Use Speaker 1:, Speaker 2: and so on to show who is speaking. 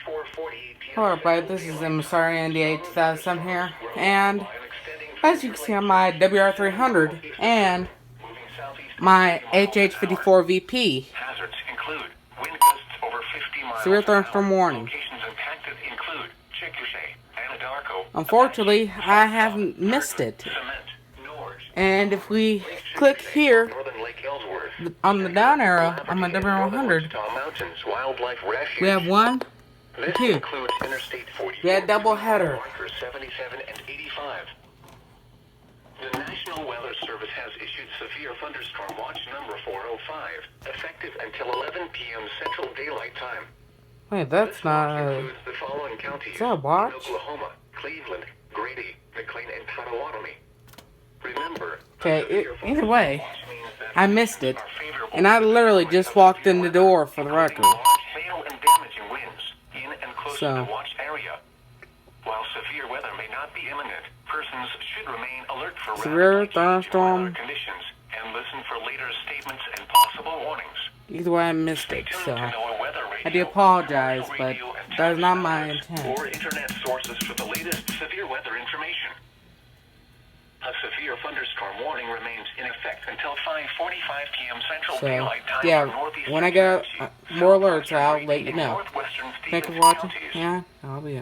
Speaker 1: Hello everybody, this is Sorry Andy 8000 here, and as you can see on my WR300 and my HH54 VP, severe thunderstorm warning. Unfortunately, I haven't missed it, and if we click here on the down arrow on my WR100, we have 1, 2. We had double header.
Speaker 2: The National Weather Service has issued severe thunderstorm watch number 405, effective until 11 p.m. Central Daylight Time.
Speaker 1: Wait, that's not.
Speaker 2: Includes the following counties:
Speaker 1: is that a watch?
Speaker 2: Oklahoma, Cleveland, Grady, McLean, and Potawatomi. Remember.
Speaker 1: Okay, either way, I missed it, and I literally just walked in the door for the record. So,
Speaker 2: while severe weather may not be imminent, persons should remain alert for
Speaker 1: severe thunderstorm
Speaker 2: conditions and listen for later statements and possible warnings.
Speaker 1: Either way, I missed it, so I do apologize, but that is not my intent.
Speaker 2: Or internet sources for the latest severe weather information. A severe thunderstorm warning remains in effect until 5:45 p.m. Central Daylight Time.
Speaker 1: Yeah, when I get more alerts, I'll let you know. Thank you for watching. Yeah, I'll be